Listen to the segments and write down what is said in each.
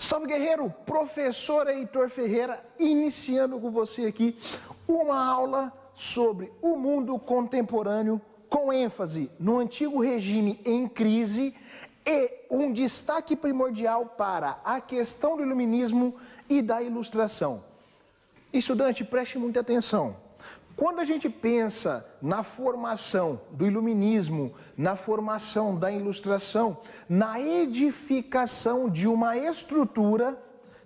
Salve, guerreiro! Professor Heitor Ferreira, iniciando com você aqui uma aula sobre o mundo contemporâneo com ênfase no antigo regime em crise e um destaque primordial para a questão do iluminismo e da ilustração. Estudante, preste muita atenção. Quando a gente pensa na formação do iluminismo, na formação da ilustração, na edificação de uma estrutura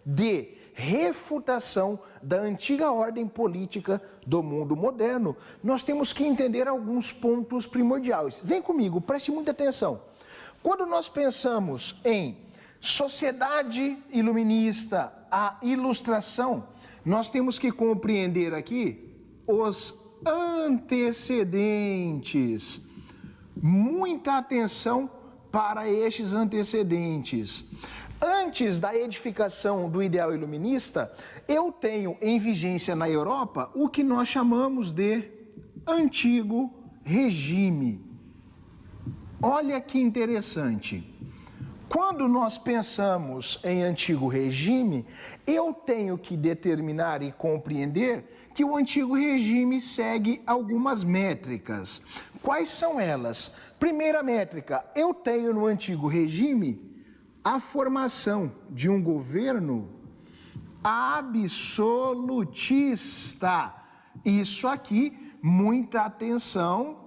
de refutação da antiga ordem política do mundo moderno, nós temos que entender alguns pontos primordiais. Vem comigo, preste muita atenção. Quando nós pensamos em sociedade iluminista, a ilustração, nós temos que compreender aqui os antecedentes. Muita atenção para estes antecedentes. Antes da edificação do ideal iluminista, eu tenho em vigência na Europa o que nós chamamos de antigo regime. Olha que interessante. Quando nós pensamos em antigo regime, eu tenho que determinar e compreender que o antigo regime segue algumas métricas. Quais são elas? Primeira métrica, eu tenho no antigo regime a formação de um governo absolutista. Isso aqui, muita atenção,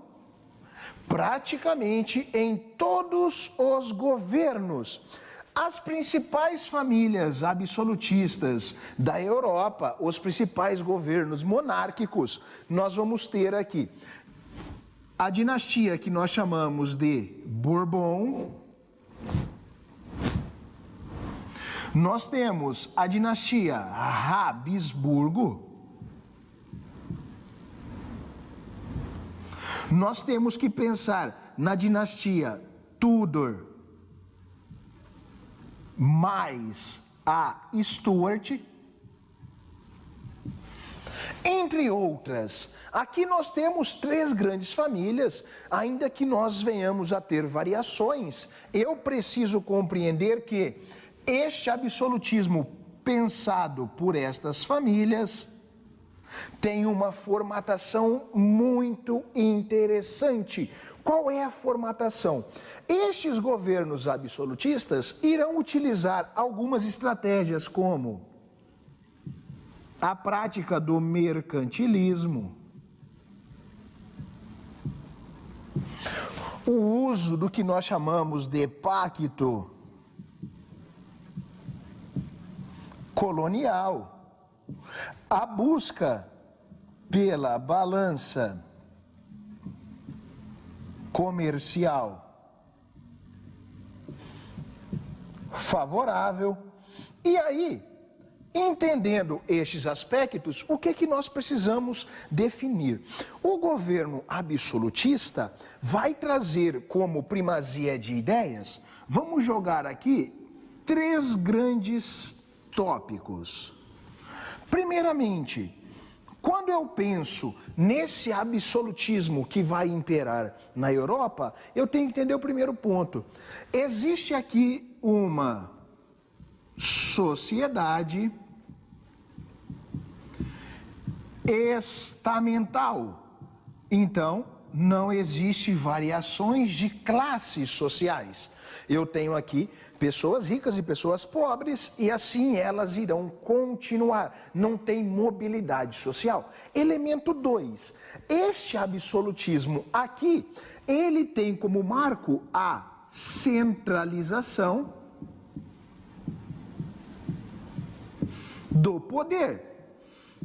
praticamente em todos os governos. As principais famílias absolutistas da Europa, os principais governos monárquicos, nós vamos ter aqui a dinastia que nós chamamos de Bourbon. Nós temos a dinastia Habsburgo. Nós temos que pensar na dinastia Tudor mais a Stuart, entre outras. Aqui nós temos três grandes famílias, ainda que nós venhamos a ter variações. Eu preciso compreender que este absolutismo pensado por estas famílias tem uma formatação muito interessante. Qual é a formatação? Estes governos absolutistas irão utilizar algumas estratégias como a prática do mercantilismo, o uso do que nós chamamos de pacto colonial, a busca pela balança comercial favorável. E aí, entendendo estes aspectos, o que nós precisamos definir? O governo absolutista vai trazer como primazia de ideias, vamos jogar aqui três grandes tópicos. Primeiramente, quando eu penso nesse absolutismo que vai imperar na Europa, eu tenho que entender o primeiro ponto. Existe aqui uma sociedade estamental. Então, não existe variações de classes sociais. Eu tenho aqui pessoas ricas e pessoas pobres, e assim elas irão continuar. Não tem mobilidade social. Elemento 2. Este absolutismo aqui, ele tem como marco a centralização do poder.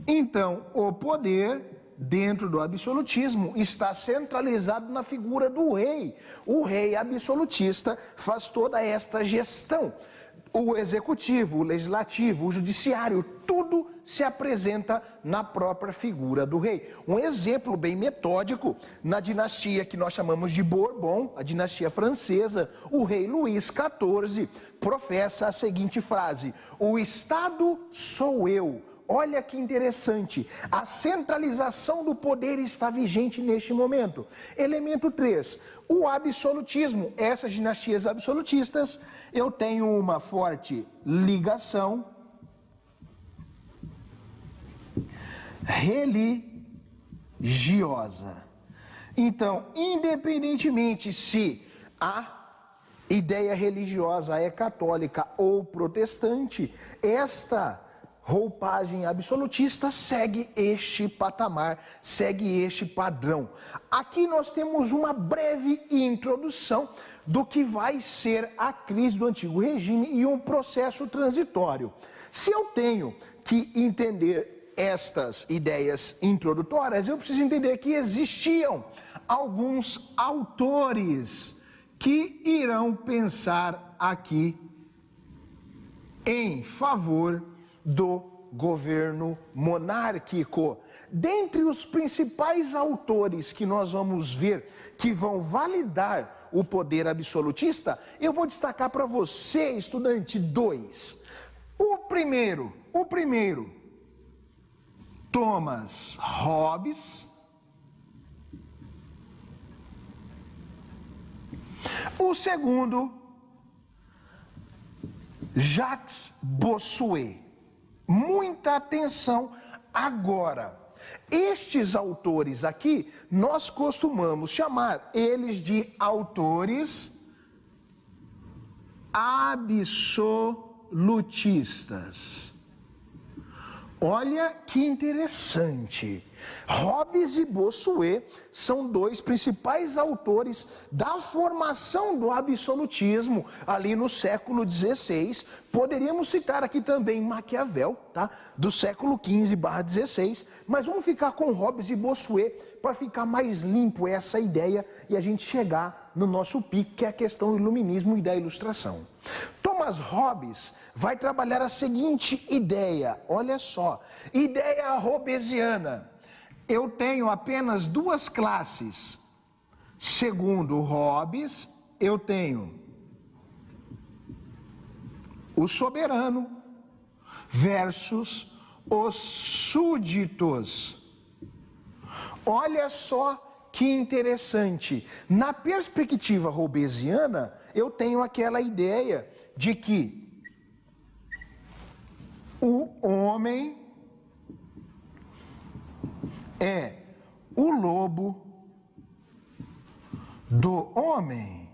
Então, o poder dentro do absolutismo está centralizado na figura do rei. O rei absolutista faz toda esta gestão. O executivo, o legislativo, o judiciário, tudo se apresenta na própria figura do rei. Um exemplo bem metódico, na dinastia que nós chamamos de Bourbon, a dinastia francesa, o rei Luís XIV professa a seguinte frase: o Estado sou eu, Olha que interessante, a centralização do poder está vigente neste momento. Elemento 3, o absolutismo. Essas dinastias absolutistas, eu tenho uma forte ligação religiosa. Então, independentemente se a ideia religiosa é católica ou protestante, esta roupagem absolutista segue este patamar, segue este padrão. Aqui nós temos uma breve introdução do que vai ser a crise do antigo regime e um processo transitório. Se eu tenho que entender estas ideias introdutórias, eu preciso entender que existiam alguns autores que irão pensar aqui em favor do governo monárquico. Dentre os principais autores que nós vamos ver que vão validar o poder absolutista, eu vou destacar para você, estudante, 2. O primeiro, Thomas Hobbes. O segundo, Jacques Bossuet. Muita atenção agora. Estes autores aqui, nós costumamos chamar eles de autores absolutistas. Olha que interessante. Hobbes e Bossuet são dois principais autores da formação do absolutismo ali no século XVI. Poderíamos citar aqui também Maquiavel, tá? Do século XV/XVI, mas vamos ficar com Hobbes e Bossuet para ficar mais limpo essa ideia e a gente chegar no nosso pico, que é a questão do iluminismo e da ilustração. Thomas Hobbes vai trabalhar a seguinte ideia, olha só, ideia hobbesiana. Eu tenho apenas duas classes. Segundo Hobbes, eu tenho o soberano versus os súditos. Olha só que interessante. Na perspectiva hobbesiana, eu tenho aquela ideia de que o homem é o lobo do homem.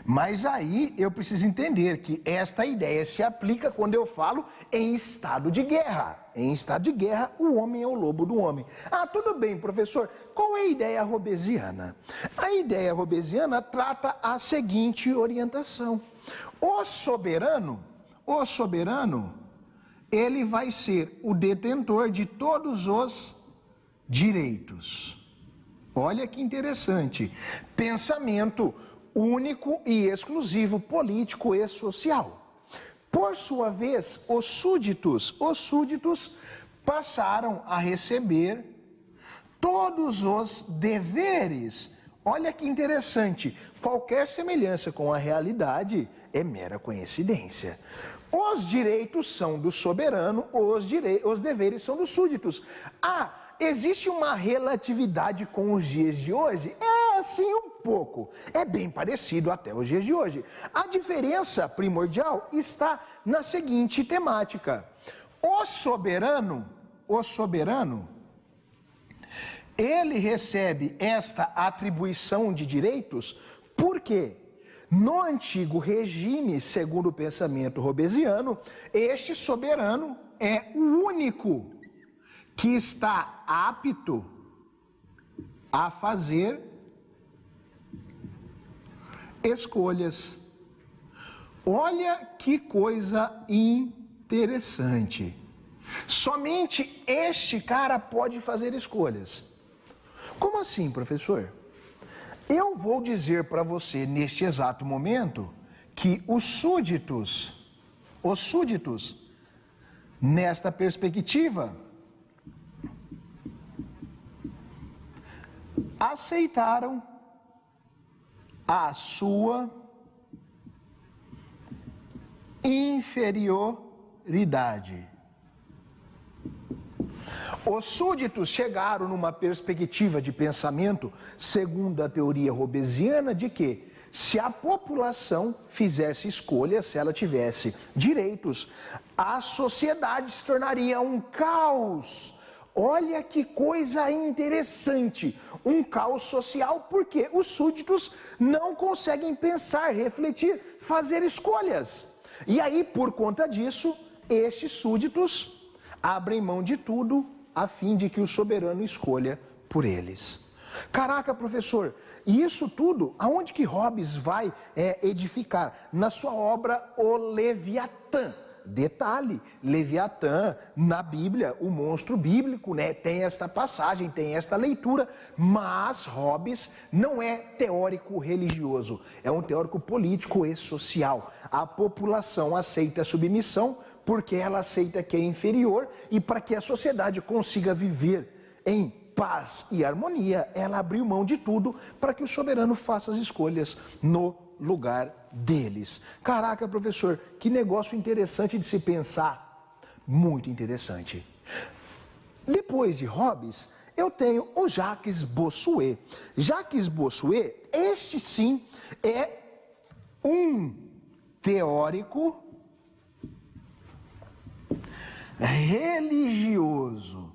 Mas aí eu preciso entender que esta ideia se aplica quando eu falo em estado de guerra. Em estado de guerra, o homem é o lobo do homem. Ah, tudo bem, professor. Qual é a ideia hobbesiana? A ideia hobbesiana trata a seguinte orientação. O soberano, ele vai ser o detentor de todos os direitos. Olha que interessante. Pensamento único e exclusivo, político e social. Por sua vez, os súditos passaram a receber todos os deveres. Olha que interessante. Qualquer semelhança com a realidade é mera coincidência. Os direitos são do soberano, os deveres são dos súditos. Ah, existe uma relatividade com os dias de hoje? É assim um pouco. É bem parecido até os dias de hoje. A diferença primordial está na seguinte temática. O soberano, ele recebe esta atribuição de direitos porque no antigo regime, segundo o pensamento hobbesiano, este soberano é o único que está apto a fazer escolhas. Olha que coisa interessante. Somente este cara pode fazer escolhas. Como assim, professor? Eu vou dizer para você neste exato momento que os súditos, nesta perspectiva, aceitaram a sua inferioridade. Os súditos chegaram numa perspectiva de pensamento, segundo a teoria hobbesiana, de que se a população fizesse escolhas, se ela tivesse direitos, a sociedade se tornaria um caos. Olha que coisa interessante, um caos social, porque os súditos não conseguem pensar, refletir, fazer escolhas. E aí, por conta disso, estes súditos abrem mão de tudo a fim de que o soberano escolha por eles. Caraca, professor, e isso tudo, aonde que Hobbes vai edificar? Na sua obra O Leviatã. Detalhe, Leviatã, na Bíblia, o monstro bíblico, né? Tem esta passagem, tem esta leitura, mas Hobbes não é teórico religioso, é um teórico político e social. A população aceita a submissão porque ela aceita que é inferior, e para que a sociedade consiga viver em paz e harmonia, ela abriu mão de tudo para que o soberano faça as escolhas no lugar deles. Caraca, professor, que negócio interessante de se pensar. Muito interessante. Depois de Hobbes, eu tenho o Jacques Bossuet. Jacques Bossuet, este sim, é um teórico religioso.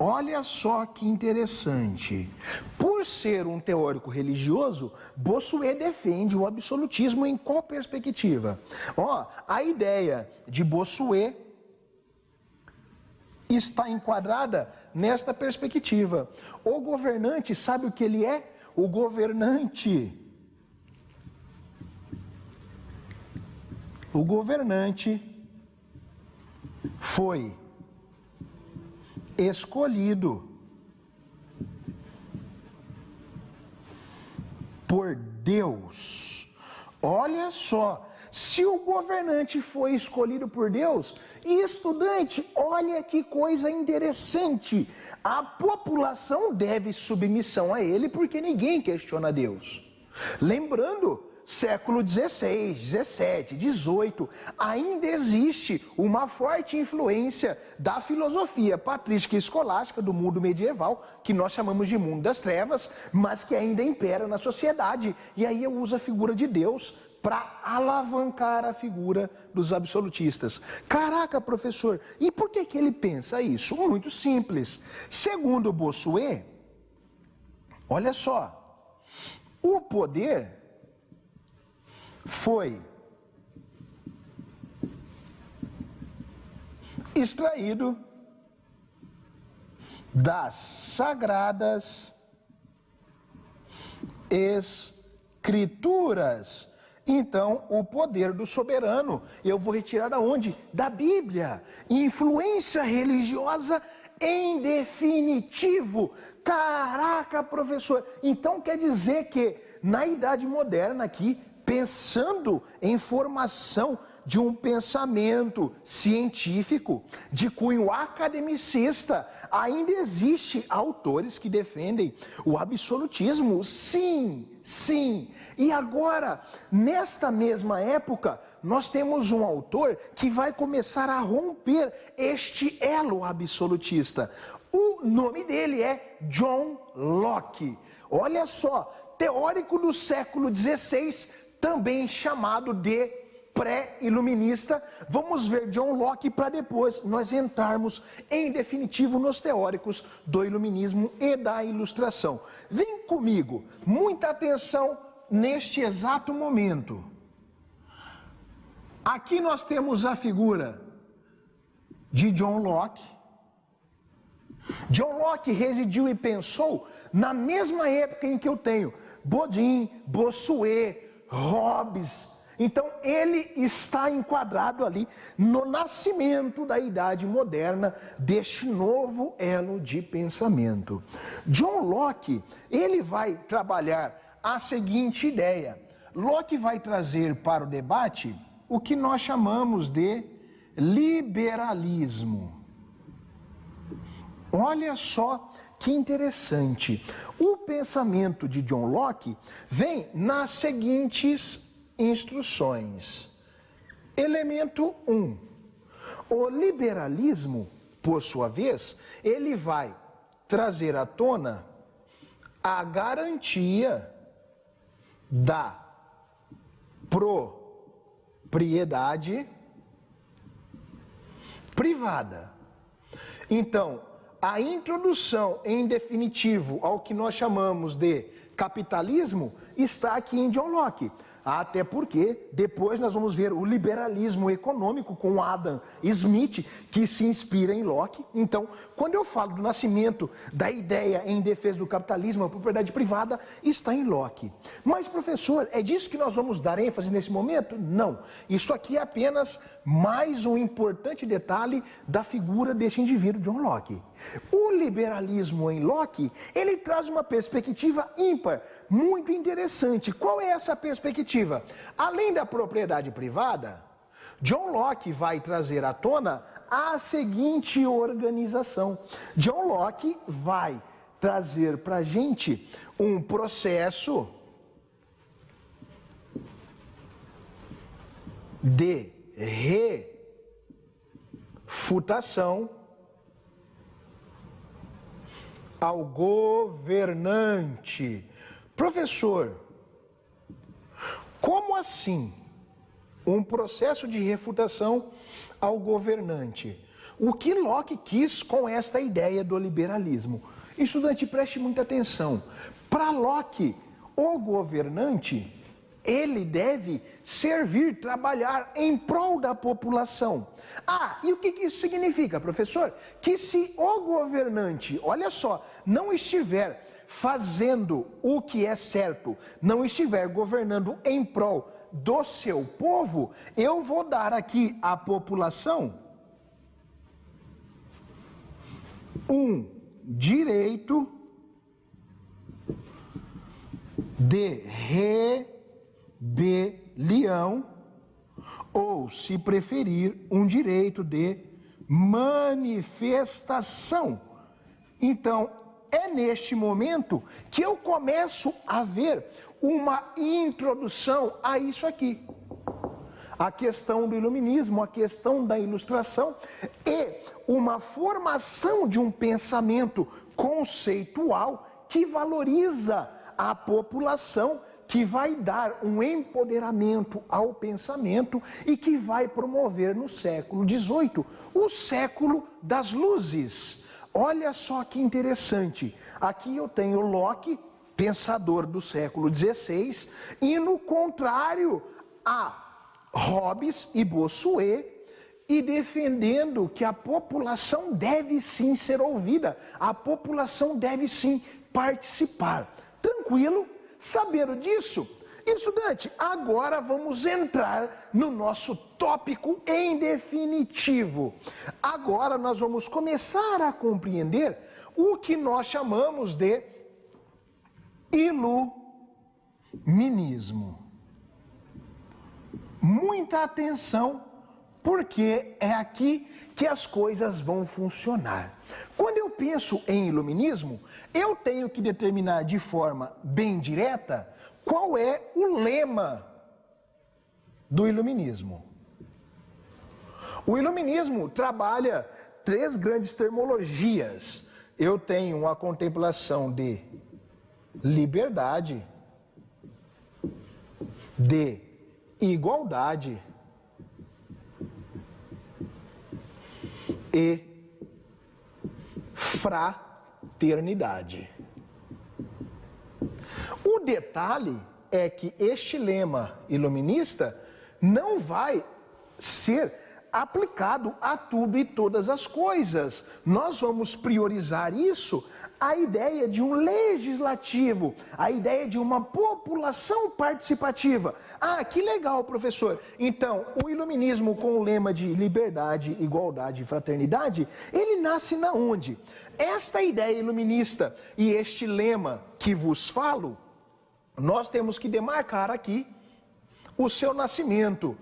Olha só que interessante. Por ser um teórico religioso, Bossuet defende o absolutismo em qual perspectiva? A ideia de Bossuet está enquadrada nesta perspectiva. O governante, sabe o que ele é? O governante foi escolhido por Deus. Olha só, se o governante foi escolhido por Deus, e estudante, olha que coisa interessante, a população deve submissão a ele porque ninguém questiona Deus. Lembrando, século XVI, XVII, XVIII, ainda existe uma forte influência da filosofia patrística e escolástica do mundo medieval, que nós chamamos de mundo das trevas, mas que ainda impera na sociedade. E aí eu uso a figura de Deus para alavancar a figura dos absolutistas. Caraca, professor, e por que ele pensa isso? Muito simples. Segundo Bossuet, olha só, o poder foi extraído das sagradas escrituras. Então, o poder do soberano, eu vou retirar da onde? Da Bíblia. Influência religiosa em definitivo. Caraca, professor, então quer dizer que na Idade Moderna aqui, pensando em formação de um pensamento científico de cunho academicista, ainda existe autores que defendem o absolutismo, sim, sim. E agora, nesta mesma época, nós temos um autor que vai começar a romper este elo absolutista. O nome dele é John Locke. Olha só, teórico do século XVI, também chamado de pré-iluminista. Vamos ver John Locke para depois nós entrarmos em definitivo nos teóricos do iluminismo e da ilustração. Vem comigo, muita atenção neste exato momento. Aqui nós temos a figura de John Locke. John Locke residiu e pensou na mesma época em que eu tenho Bodin, Bossuet, Hobbes. Então ele está enquadrado ali no nascimento da idade moderna deste novo elo de pensamento. John Locke, ele vai trabalhar a seguinte ideia. Locke vai trazer para o debate o que nós chamamos de liberalismo. Olha só que interessante. O pensamento de John Locke vem nas seguintes instruções. Elemento 1. O liberalismo por sua vez, ele vai trazer à tona a garantia da propriedade privada. Então, a introdução em definitivo ao que nós chamamos de capitalismo está aqui em John Locke. Até porque depois nós vamos ver o liberalismo econômico com Adam Smith, que se inspira em Locke. Então, quando eu falo do nascimento da ideia em defesa do capitalismo, a propriedade privada, está em Locke. Mas, professor, é disso que nós vamos dar ênfase nesse momento? Não. Isso aqui é apenas mais um importante detalhe da figura desse indivíduo, John Locke. O liberalismo em Locke, ele traz uma perspectiva ímpar, muito interessante. Qual é essa perspectiva? Além da propriedade privada, John Locke vai trazer à tona a seguinte organização. John Locke vai trazer para a gente um processo de refutação ao governante. Professor, como assim um processo de refutação ao governante? O que Locke quis com esta ideia do liberalismo? Estudante, preste muita atenção. Para Locke, o governante, ele deve servir, trabalhar em prol da população. Ah, e o que isso significa, professor? Que se o governante, olha só, não estiver fazendo o que é certo, não estiver governando em prol do seu povo, eu vou dar aqui à população um direito de rebelião, ou, se preferir, um direito de manifestação. Então, é neste momento que eu começo a ver uma introdução a isso aqui. A questão do iluminismo, a questão da ilustração e uma formação de um pensamento conceitual que valoriza a população, que vai dar um empoderamento ao pensamento e que vai promover no século XVIII o século das luzes. Olha só que interessante, aqui eu tenho Locke, pensador do século XVI, e no contrário a Hobbes e Bossuet, e defendendo que a população deve sim ser ouvida, a população deve sim participar. Tranquilo? Sabendo disso, estudante, agora vamos entrar no nosso tópico em definitivo. Agora nós vamos começar a compreender o que nós chamamos de iluminismo. Muita atenção, porque é aqui que as coisas vão funcionar. Quando eu penso em iluminismo, eu tenho que determinar de forma bem direta qual é o lema do iluminismo. O iluminismo trabalha três grandes terminologias. Eu tenho a contemplação de liberdade, de igualdade e fraternidade. O detalhe é que este lema iluminista não vai ser aplicado a tudo e todas as coisas. Nós vamos priorizar isso, a ideia de um legislativo, a ideia de uma população participativa. Ah, que legal, professor. Então, o iluminismo com o lema de liberdade, igualdade e fraternidade, ele nasce na onde? Esta ideia iluminista e este lema que vos falo, nós temos que demarcar aqui o seu nascimento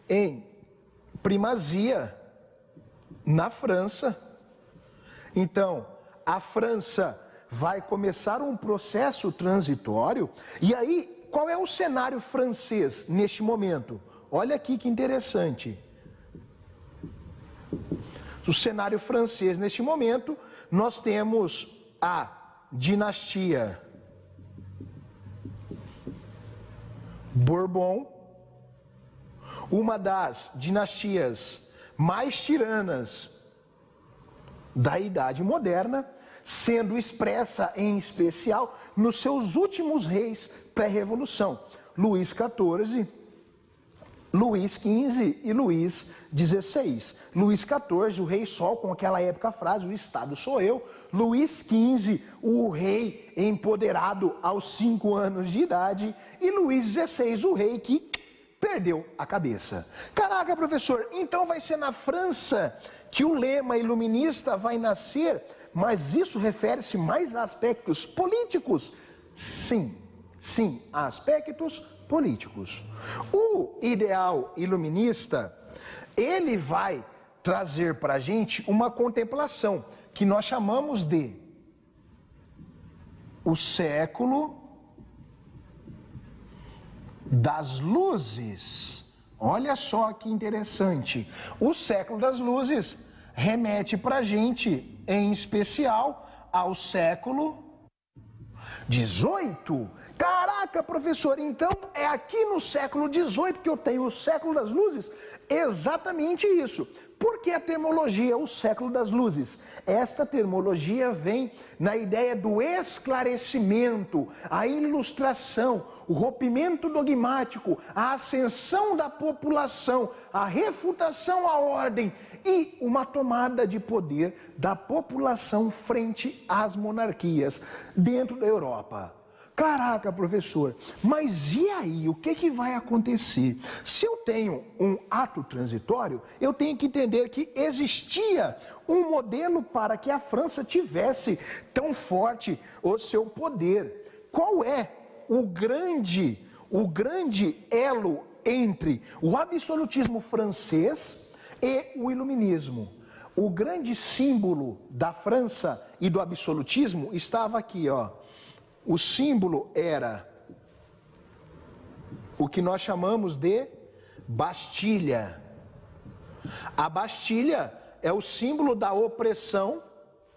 em primazia na França. Então, a França vai começar um processo transitório. E aí, qual é o cenário francês neste momento? Olha aqui que interessante. do cenário francês neste momento, nós temos a dinastia Bourbon, uma das dinastias mais tiranas da Idade Moderna, sendo expressa em especial nos seus últimos reis pré-revolução, Luís XIV, Luís XV e Luís XVI. Luís XIV, o rei sol, com aquela época a frase, o Estado sou eu. Luís XV, o rei empoderado aos 5 anos de idade. E Luís XVI, o rei que perdeu a cabeça. Caraca, professor, então vai ser na França que o lema iluminista vai nascer, mas isso refere-se mais a aspectos políticos? Sim, a aspectos políticos. O ideal iluminista, ele vai trazer para a gente uma contemplação que nós chamamos de o século das luzes. Olha só que interessante. O século das luzes remete para a gente, em especial, ao século XVIII. Caraca, professor, então é aqui no século XVIII que eu tenho o século das luzes? Exatamente isso. Por que a termologia, o século das luzes? Esta termologia vem na ideia do esclarecimento, a ilustração, o rompimento dogmático, a ascensão da população, a refutação à ordem e uma tomada de poder da população frente às monarquias dentro da Europa. Caraca, professor, mas e aí, o que vai acontecer? Se eu tenho um ato transitório, eu tenho que entender que existia um modelo para que a França tivesse tão forte o seu poder. Qual é o grande elo entre o absolutismo francês e o iluminismo? O grande símbolo da França e do absolutismo estava aqui, ó. O símbolo era o que nós chamamos de Bastilha. A Bastilha é o símbolo da opressão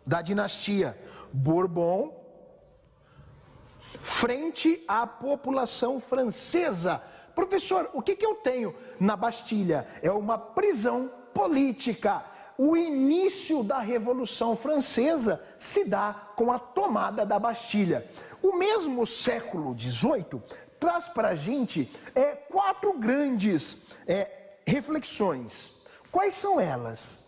da dinastia Bourbon frente à população francesa. Professor, o que eu tenho na Bastilha? É uma prisão política. O início da Revolução Francesa se dá com a tomada da Bastilha. O mesmo século XVIII traz para a gente 4 grandes reflexões. Quais são elas?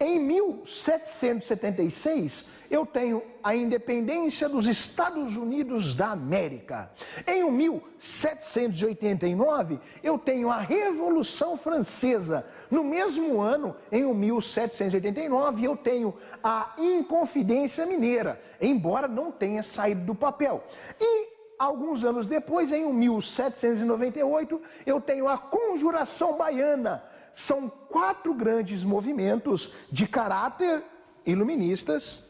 Em 1776, eu tenho a independência dos Estados Unidos da América. Em 1789, eu tenho a Revolução Francesa. No mesmo ano, em 1789, eu tenho a Inconfidência Mineira, embora não tenha saído do papel. E alguns anos depois, em 1798, eu tenho a Conjuração Baiana. São 4 grandes movimentos de caráter iluministas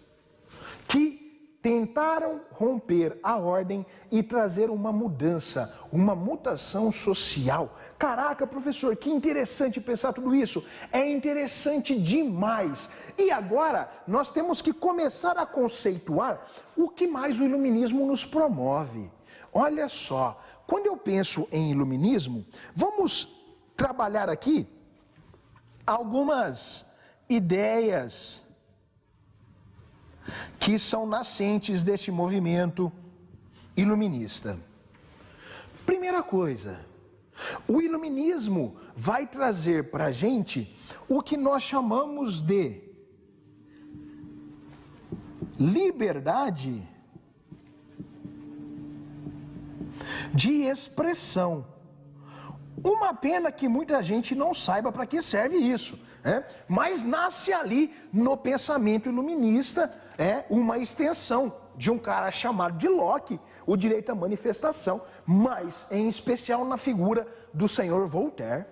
que tentaram romper a ordem e trazer uma mudança, uma mutação social. Caraca, professor, que interessante pensar tudo isso. É interessante demais. E agora nós temos que começar a conceituar o que mais o iluminismo nos promove. Olha só, quando eu penso em iluminismo, vamos trabalhar aqui algumas ideias que são nascentes deste movimento iluminista. Primeira coisa, o iluminismo vai trazer para a gente o que nós chamamos de liberdade de expressão. Uma pena que muita gente não saiba para que serve isso, mas nasce ali no pensamento iluminista, uma extensão de um cara chamado de Locke, o direito à manifestação, mas em especial na figura do senhor Voltaire.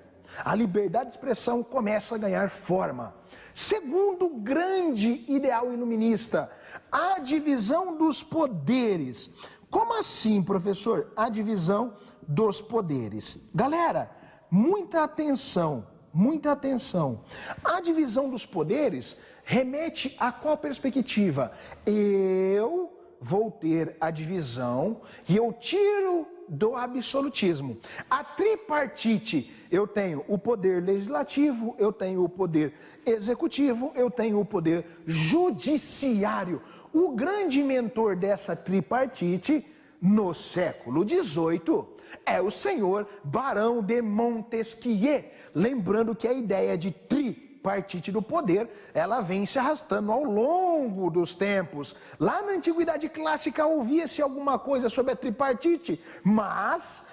A liberdade de expressão começa a ganhar forma. Segundo grande ideal iluminista, a divisão dos poderes. Como assim, professor? A divisão dos poderes. Galera, muita atenção muita atenção. A divisão dos poderes remete a qual perspectiva? Eu vou ter a divisão e eu tiro do absolutismo. A tripartite, eu tenho o poder legislativo, eu tenho o poder executivo, eu tenho o poder judiciário. O grande mentor dessa tripartite, no século XVIII, é o senhor Barão de Montesquieu. Lembrando que a ideia de tripartite do poder, ela vem se arrastando ao longo dos tempos. Lá na Antiguidade Clássica ouvia-se alguma coisa sobre a tripartite, mas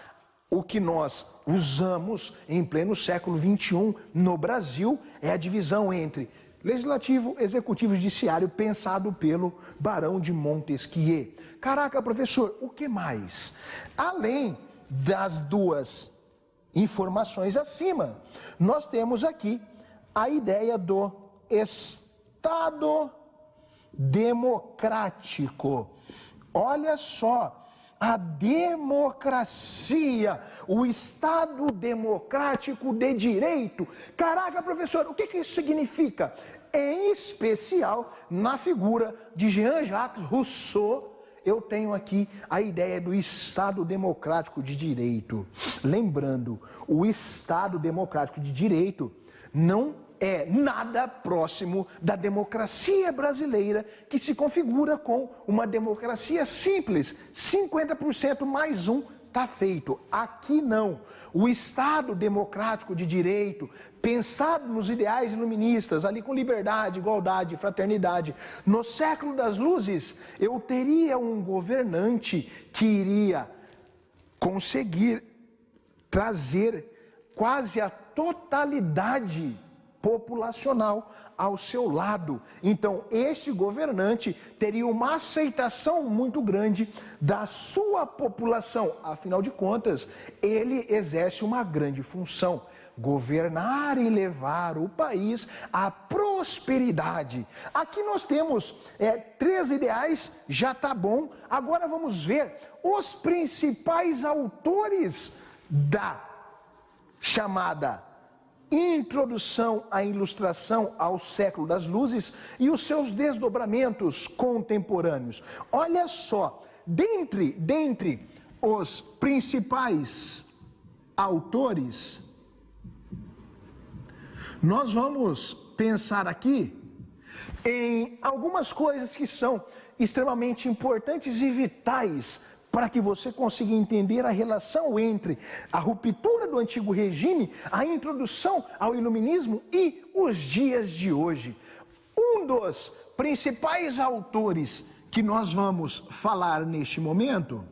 o que nós usamos em pleno século XXI no Brasil é a divisão entre legislativo, executivo e judiciário, pensado pelo Barão de Montesquieu. Caraca, professor, o que mais? Além das duas informações acima, nós temos aqui a ideia do Estado democrático. Olha só, a democracia, o Estado democrático de direito. Caraca, professor, o que isso significa? Em especial, na figura de Jean-Jacques Rousseau, eu tenho aqui a ideia do Estado democrático de direito. Lembrando, o Estado democrático de direito não é nada próximo da democracia brasileira, que se configura com uma democracia simples. 50% mais um está feito. Aqui não. O Estado democrático de direito, pensado nos ideais iluministas, ali com liberdade, igualdade, fraternidade, no século das luzes, eu teria um governante que iria conseguir trazer quase a totalidade populacional ao seu lado. Então, este governante teria uma aceitação muito grande da sua população. Afinal de contas, ele exerce uma grande função: governar e levar o país à prosperidade. Aqui nós temos 3 ideais, já está bom. Agora vamos ver os principais autores da chamada Introdução à Ilustração ao Século das Luzes e os seus desdobramentos contemporâneos. Olha só, dentre os principais autores, nós vamos pensar aqui em algumas coisas que são extremamente importantes e vitais para que você consiga entender a relação entre a ruptura do antigo regime, a introdução ao iluminismo e os dias de hoje. Um dos principais autores que nós vamos falar neste momento,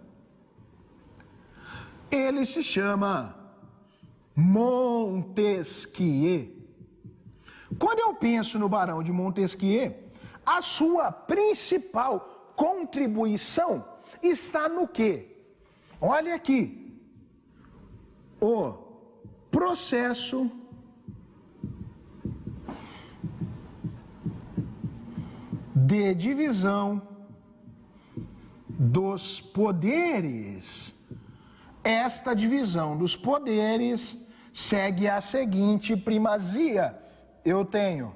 ele se chama Montesquieu. Quando eu penso no Barão de Montesquieu, a sua principal contribuição está no quê? Olha aqui, o processo de divisão dos poderes. Esta divisão dos poderes segue a seguinte primazia: eu tenho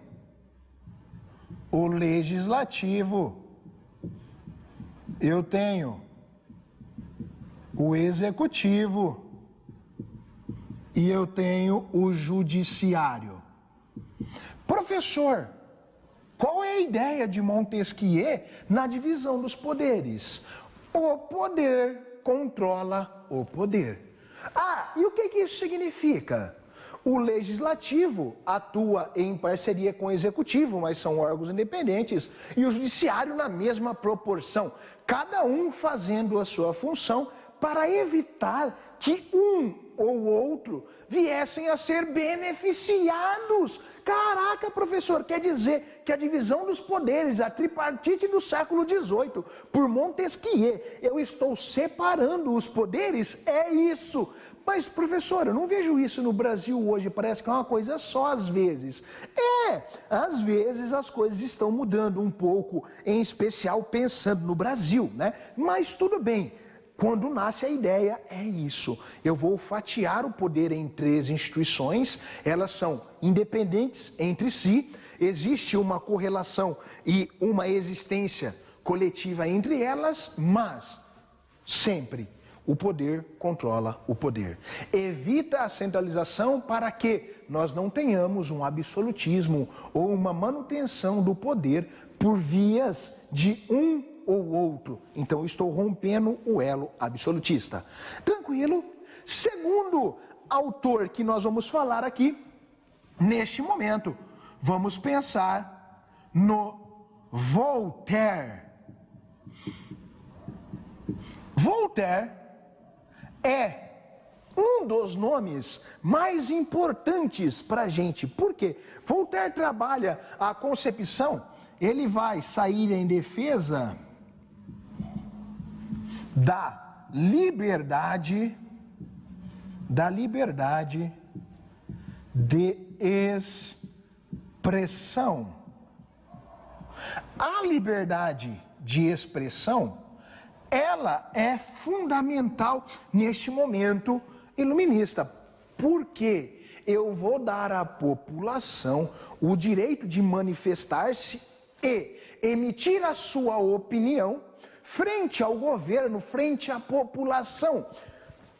o legislativo, eu tenho o executivo e eu tenho o judiciário. Professor, qual é a ideia de Montesquieu na divisão dos poderes? O poder controla o poder. Ah, e o que isso significa? O legislativo atua em parceria com o executivo, mas são órgãos independentes, e o judiciário na mesma proporção, cada um fazendo a sua função para evitar que um ou outro viessem a ser beneficiados. Caraca, professor, quer dizer que a divisão dos poderes, a tripartite do século XVIII, por Montesquieu, eu estou separando os poderes? É isso. Mas, professor, eu não vejo isso no Brasil hoje, parece que é uma coisa só às vezes. Às vezes as coisas estão mudando um pouco, em especial pensando no Brasil, né? Mas tudo bem. quando nasce a ideia, é isso. Eu vou fatiar o poder em 3 instituições, elas são independentes entre si, existe uma correlação e uma existência coletiva entre elas, mas sempre o poder controla o poder. Evita a centralização para que nós não tenhamos um absolutismo ou uma manutenção do poder por vias de um ou outro. Então, estou rompendo o elo absolutista. Tranquilo? Segundo autor que nós vamos falar aqui, neste momento, vamos pensar no Voltaire. Voltaire é um dos nomes mais importantes para a gente. Por quê? Voltaire trabalha a concepção, ele vai sair em defesa da liberdade de expressão. A liberdade de expressão, ela é fundamental neste momento iluminista, porque eu vou dar à população o direito de manifestar-se e emitir a sua opinião frente ao governo, frente à população.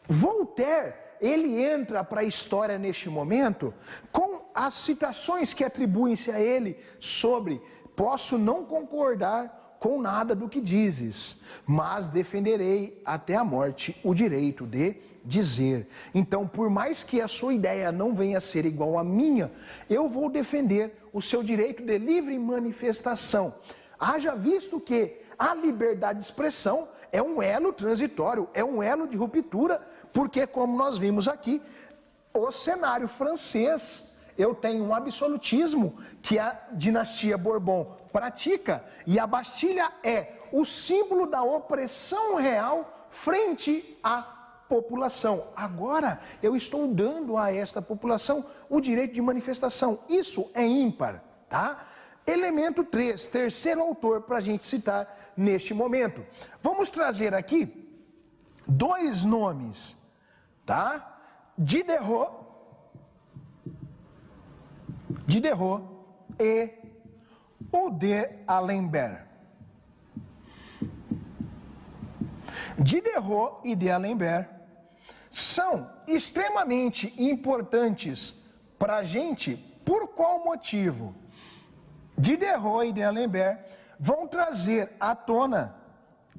Voltaire, ele entra para a história neste momento com as citações que atribuem-se a ele sobre: posso não concordar com nada do que dizes, mas defenderei até a morte o direito de dizer. Então, por mais que a sua ideia não venha a ser igual à minha, eu vou defender o seu direito de livre manifestação. Haja visto que a liberdade de expressão é um elo transitório, é um elo de ruptura, porque, como nós vimos aqui, o cenário francês, eu tenho um absolutismo que a dinastia Bourbon pratica, e a Bastilha é o símbolo da opressão real frente à população. Agora, eu estou dando a esta população o direito de manifestação. Isso é ímpar, tá? Elemento 3, terceiro autor para a gente citar neste momento. Vamos trazer aqui 2 nomes, tá? Diderot e o de Alembert. Diderot e de Alembert são extremamente importantes para a gente. Por qual motivo? Diderot e de Alembert vão trazer à tona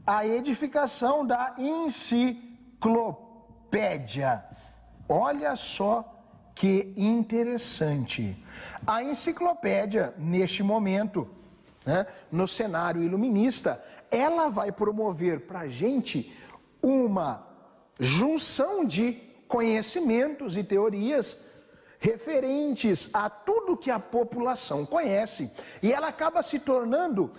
a edificação da enciclopédia. Olha só que interessante. A enciclopédia, neste momento, né, no cenário iluminista, ela vai promover para a gente uma junção de conhecimentos e teorias referentes a tudo que a população conhece, e ela acaba se tornando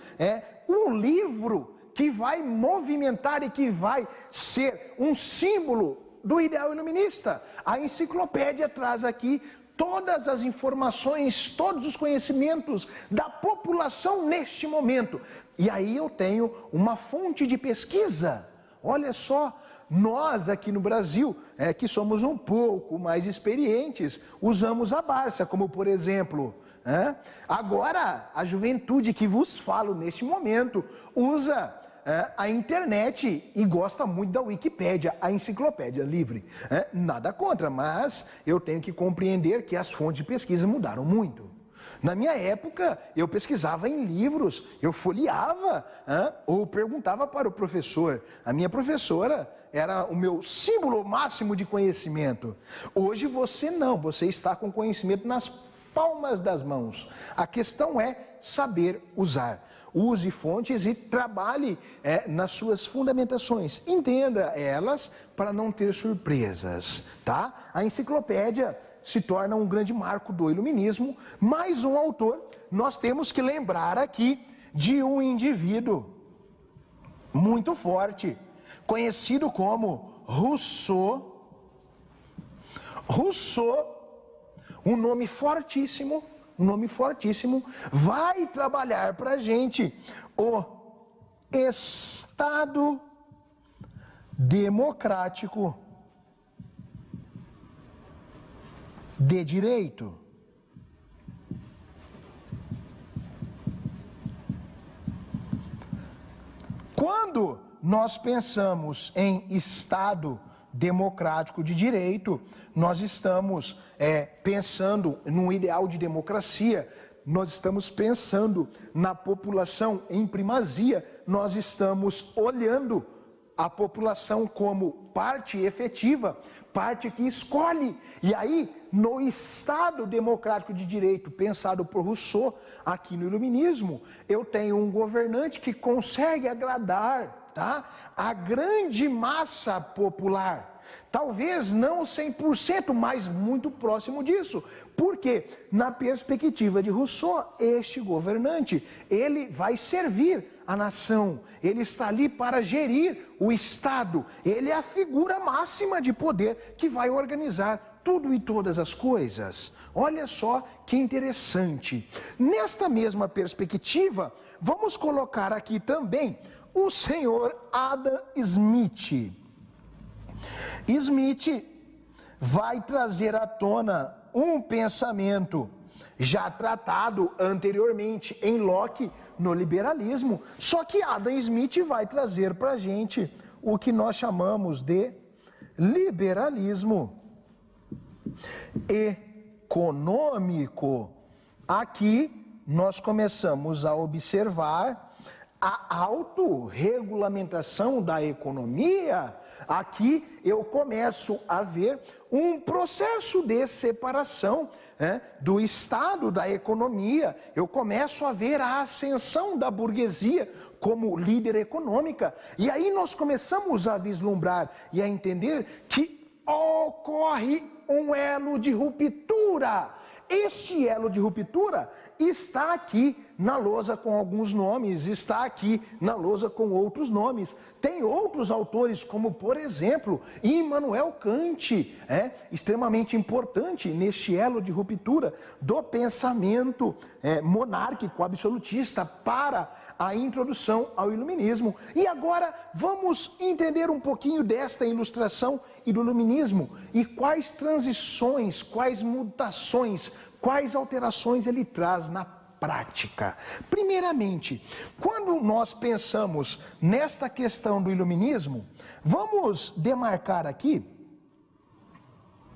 um livro que vai movimentar e que vai ser um símbolo do ideal iluminista. A enciclopédia traz aqui todas as informações, todos os conhecimentos da população neste momento. E aí eu tenho uma fonte de pesquisa. Olha só, nós aqui no Brasil, que somos um pouco mais experientes, usamos a Barça, como por exemplo. Agora, a juventude que vos falo neste momento usa a internet e gosta muito da Wikipédia, a enciclopédia livre. Nada contra, mas eu tenho que compreender que as fontes de pesquisa mudaram muito. Na minha época, eu pesquisava em livros, eu folheava, ou perguntava para o professor. A minha professora era o meu símbolo máximo de conhecimento. Hoje você não, você está com conhecimento nas palmas das mãos. A questão é saber usar. Use fontes e trabalhe nas suas fundamentações. Entenda elas para não ter surpresas, tá? A enciclopédia se torna um grande marco do iluminismo. Mais um autor, nós temos que lembrar aqui de um indivíduo muito forte, conhecido como Rousseau. Rousseau, um nome fortíssimo, vai trabalhar para a gente o estado democrático de direito. Quando nós pensamos em Estado democrático de direito, nós estamos pensando num ideal de democracia, nós estamos pensando na população em primazia, nós estamos olhando a população como parte efetiva, parte que escolhe. E aí, no Estado democrático de direito, pensado por Rousseau, aqui no Iluminismo, eu tenho um governante que consegue agradar, tá, a grande massa popular. Talvez não 100%, mas muito próximo disso. Porque, na perspectiva de Rousseau, este governante, ele vai servir a nação. Ele está ali para gerir o Estado. Ele é a figura máxima de poder que vai organizar tudo e todas as coisas. Olha só que interessante. Nesta mesma perspectiva, vamos colocar aqui também o senhor Adam Smith. Smith vai trazer à tona um pensamento já tratado anteriormente em Locke no liberalismo, só que Adam Smith vai trazer para a gente o que nós chamamos de liberalismo econômico. Aqui nós começamos a observar a autorregulamentação da economia. Aqui eu começo a ver um processo de separação do Estado da economia. Eu começo a ver a ascensão da burguesia como líder econômica. E aí nós começamos a vislumbrar e a entender que ocorre um elo de ruptura. Este elo de ruptura está aqui na lousa com alguns nomes, está aqui na lousa com outros nomes. Tem outros autores, como por exemplo, Immanuel Kant, extremamente importante neste elo de ruptura do pensamento monárquico, absolutista, para a introdução ao iluminismo. E agora vamos entender um pouquinho desta ilustração e do iluminismo e quais transições, quais mutações, quais alterações ele traz na prática. Primeiramente, quando nós pensamos nesta questão do iluminismo, vamos demarcar aqui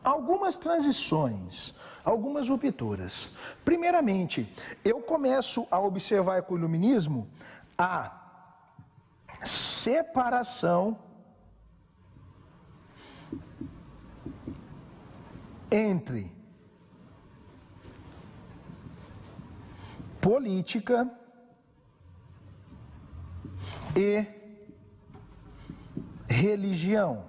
algumas transições, algumas rupturas. Primeiramente, eu começo a observar com o iluminismo a separação entre política e religião.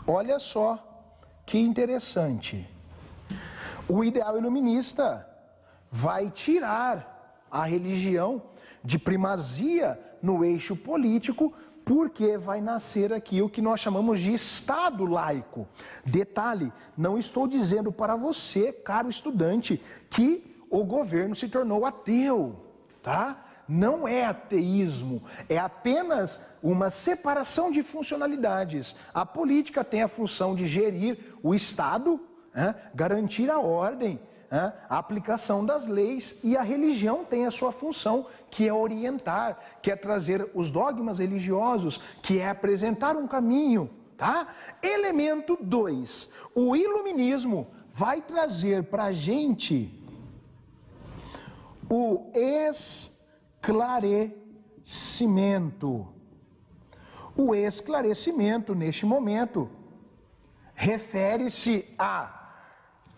Olha só que interessante. O ideal iluminista vai tirar a religião de primazia no eixo político, porque vai nascer aqui o que nós chamamos de Estado laico. Detalhe, não estou dizendo para você, caro estudante, que o governo se tornou ateu, tá? Não é ateísmo, é apenas uma separação de funcionalidades. A política tem a função de gerir o Estado, garantir a ordem, a aplicação das leis, e a religião tem a sua função, que é orientar, que é trazer os dogmas religiosos, que é apresentar um caminho, tá? Elemento 2, o iluminismo vai trazer para a gente o esclarecimento. O esclarecimento, neste momento, refere-se a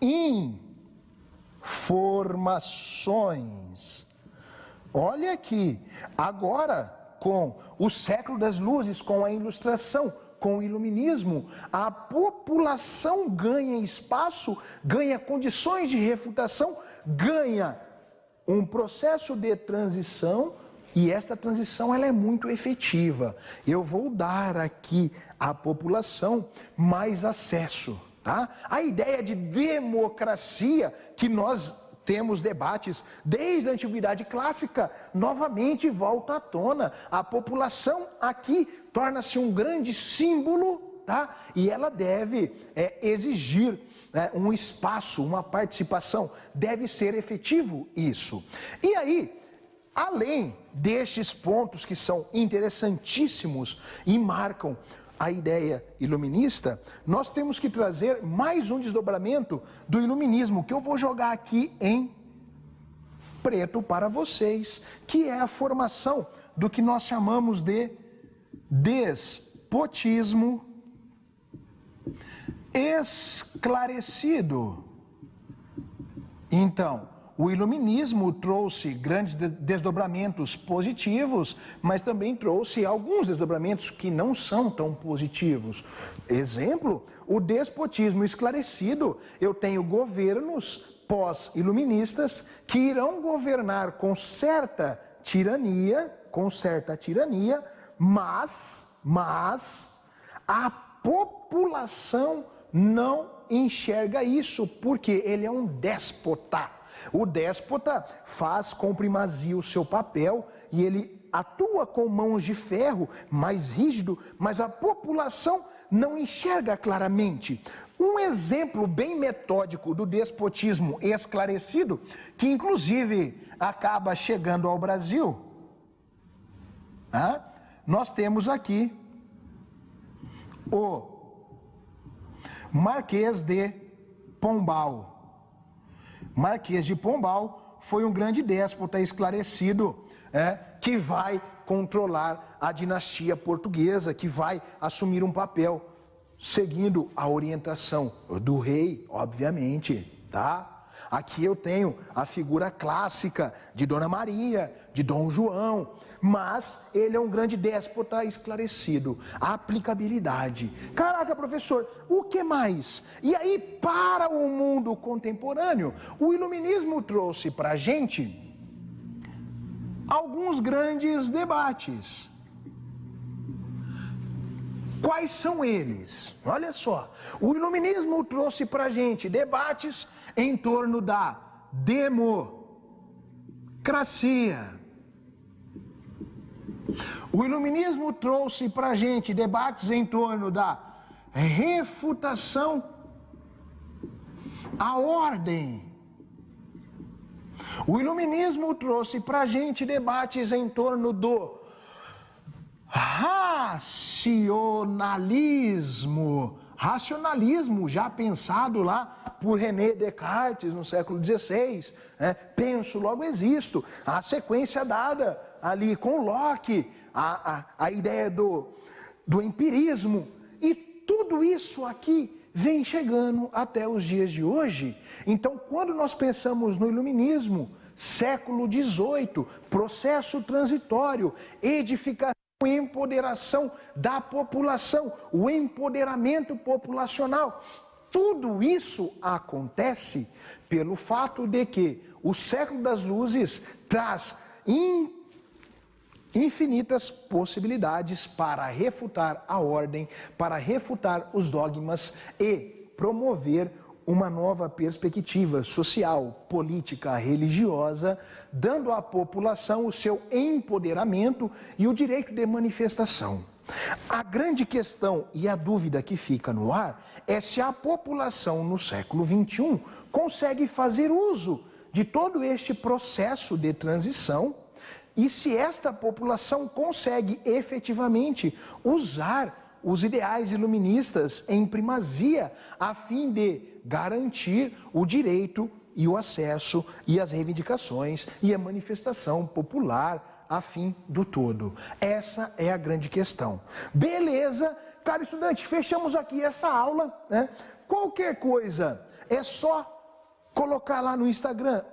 informações. Olha aqui, agora com o século das luzes, com a ilustração, com o iluminismo, a população ganha espaço, ganha condições de refutação, ganha um processo de transição, e esta transição ela é muito efetiva. Eu vou dar aqui à população mais acesso, tá? A ideia de democracia que nós temos debates desde a Antiguidade Clássica, novamente volta à tona. A população aqui torna-se um grande símbolo, tá? E ela deve exigir um espaço, uma participação, deve ser efetivo isso. E aí, além destes pontos que são interessantíssimos e marcam a ideia iluminista, nós temos que trazer mais um desdobramento do iluminismo, que eu vou jogar aqui em preto para vocês, que é a formação do que nós chamamos de despotismo esclarecido. Então, o iluminismo trouxe grandes desdobramentos positivos, mas também trouxe alguns desdobramentos que não são tão positivos. Exemplo, o despotismo esclarecido. Eu tenho governos pós-iluministas que irão governar com certa tirania, mas a população não enxerga isso, porque ele é um déspota. O déspota faz com primazia o seu papel e ele atua com mãos de ferro, mais rígido, mas a população não enxerga claramente. Um exemplo bem metódico do despotismo esclarecido, que inclusive acaba chegando ao Brasil, nós temos aqui o Marquês de Pombal. Marquês de Pombal foi um grande déspota esclarecido, que vai controlar a dinastia portuguesa, que vai assumir um papel seguindo a orientação do rei, obviamente, tá? Aqui eu tenho a figura clássica de Dona Maria, de Dom João, mas ele é um grande déspota esclarecido. A aplicabilidade. Caraca, professor, o que mais? E aí, para o mundo contemporâneo, o iluminismo trouxe para a gente alguns grandes debates. Quais são eles? Olha só, o iluminismo trouxe para a gente debates em torno da democracia. O iluminismo trouxe para a gente debates em torno da refutação à ordem. O iluminismo trouxe para a gente debates em torno do racionalismo. Racionalismo já pensado lá por René Descartes no século XVI. Penso, logo existo. A sequência dada ali com Locke, a ideia do empirismo. E tudo isso aqui vem chegando até os dias de hoje. Então, quando nós pensamos no iluminismo, século XVIII, processo transitório, edificação, empoderação da população, o empoderamento populacional, tudo isso acontece pelo fato de que o século das luzes traz infinitas possibilidades para refutar a ordem, para refutar os dogmas e promover uma nova perspectiva social, política, religiosa, dando à população o seu empoderamento e o direito de manifestação. A grande questão e a dúvida que fica no ar é se a população no século XXI consegue fazer uso de todo este processo de transição e se esta população consegue efetivamente usar os ideais iluministas em primazia a fim de garantir o direito e o acesso e as reivindicações e a manifestação popular a fim do todo. Essa é a grande questão. Beleza, caro estudante, fechamos aqui essa aula, né? Qualquer coisa é só colocar lá no Instagram,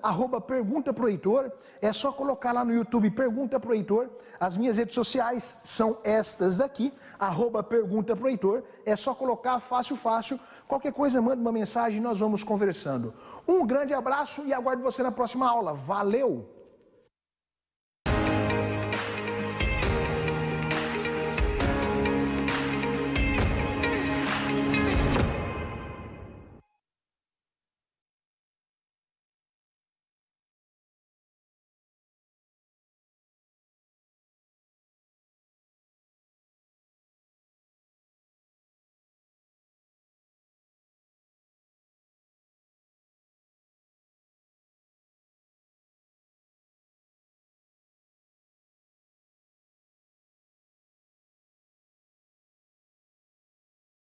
@perguntaproheitor, é só colocar lá no YouTube, Pergunta pro Heitor. As minhas redes sociais são estas daqui, @perguntaproheitor, é só colocar, fácil. Qualquer coisa, manda uma mensagem e nós vamos conversando. Um grande abraço e aguardo você na próxima aula. Valeu!